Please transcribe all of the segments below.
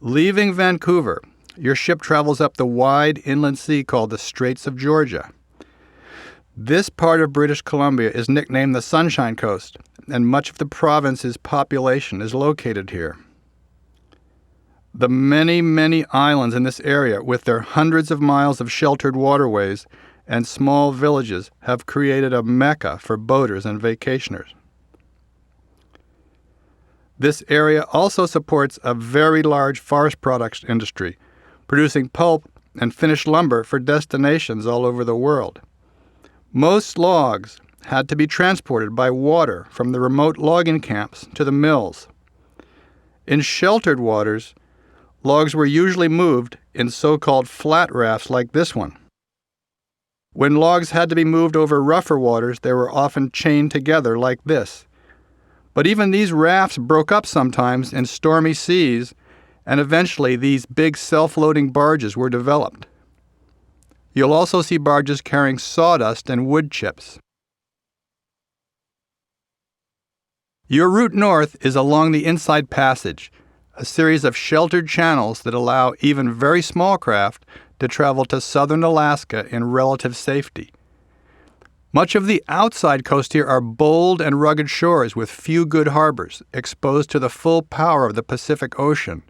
Leaving Vancouver, your ship travels up the wide inland sea called the Straits of Georgia. This part of British Columbia is nicknamed the Sunshine Coast, and much of the province's population is located here. The many, many islands in this area, with their hundreds of miles of sheltered waterways and small villages, have created a mecca for boaters and vacationers. This area also supports a very large forest products industry, producing pulp and finished lumber for destinations all over the world. Most logs had to be transported by water from the remote logging camps to the mills. In sheltered waters, logs were usually moved in so-called flat rafts like this one. When logs had to be moved over rougher waters, they were often chained together like this. But even these rafts broke up sometimes in stormy seas, and eventually these big self-loading barges were developed. You'll also see barges carrying sawdust and wood chips. Your route north is along the Inside Passage, a series of sheltered channels that allow even very small craft to travel to southern Alaska in relative safety. Much of the outside coast here are bold and rugged shores with few good harbors, exposed to the full power of the Pacific Ocean.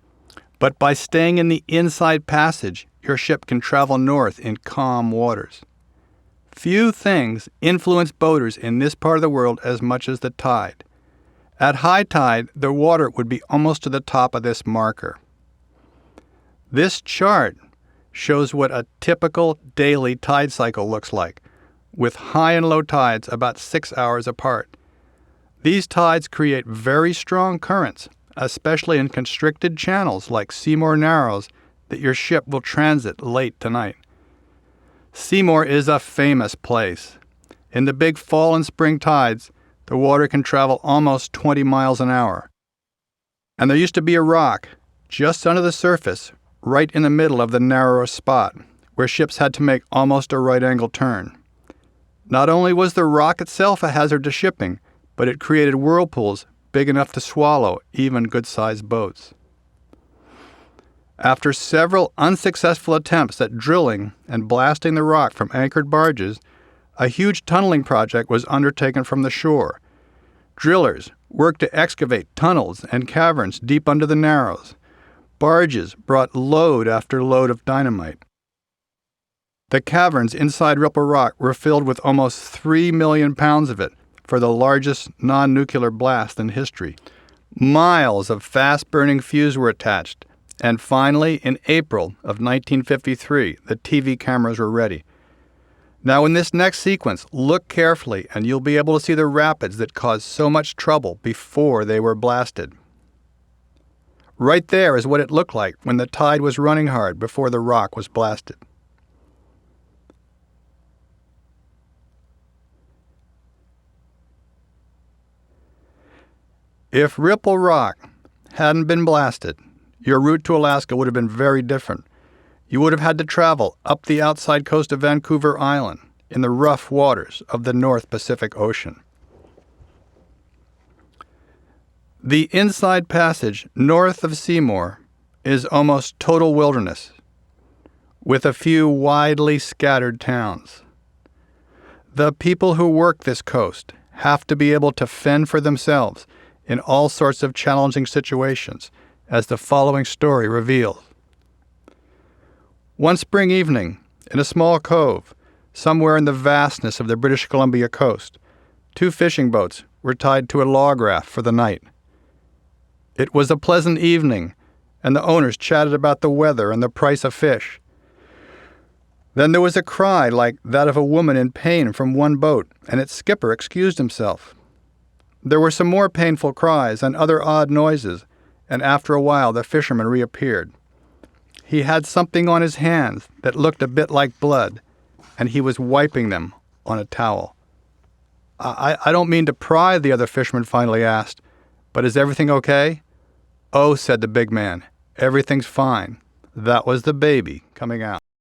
But by staying in the Inside Passage, your ship can travel north in calm waters. Few things influence boaters in this part of the world as much as the tide. At high tide, the water would be almost to the top of this marker. This chart shows what a typical daily tide cycle looks like, with high and low tides about 6 hours apart. These tides create very strong currents, especially in constricted channels like Seymour Narrows that your ship will transit late tonight. Seymour is a famous place. In the big fall and spring tides, the water can travel almost 20 miles an hour. And there used to be a rock just under the surface, right in the middle of the narrowest spot, where ships had to make almost a right-angle turn. Not only was the rock itself a hazard to shipping, but it created whirlpools big enough to swallow even good-sized boats. After several unsuccessful attempts at drilling and blasting the rock from anchored barges, a huge tunneling project was undertaken from the shore. Drillers worked to excavate tunnels and caverns deep under the Narrows. Barges brought load after load of dynamite. The caverns inside Ripple Rock were filled with almost 3 million pounds of it for the largest non-nuclear blast in history. Miles of fast-burning fuse were attached, and finally, in April of 1953, the TV cameras were ready. Now, in this next sequence, look carefully, and you'll be able to see the rapids that caused so much trouble before they were blasted. Right there is what it looked like when the tide was running hard before the rock was blasted. If Ripple Rock hadn't been blasted, your route to Alaska would have been very different. You would have had to travel up the outside coast of Vancouver Island in the rough waters of the North Pacific Ocean. The Inside Passage north of Seymour is almost total wilderness, with a few widely scattered towns. The people who work this coast have to be able to fend for themselves in all sorts of challenging situations, as the following story reveals. One spring evening, in a small cove, somewhere in the vastness of the British Columbia coast, 2 fishing boats were tied to a log raft for the night. It was a pleasant evening, and the owners chatted about the weather and the price of fish. Then there was a cry like that of a woman in pain from one boat, and its skipper excused himself. There were some more painful cries and other odd noises, and after a while the fisherman reappeared. He had something on his hands that looked a bit like blood, and he was wiping them on a towel. I don't mean to pry, the other fisherman finally asked, but is everything okay? Oh, said the big man, everything's fine. That was the baby coming out.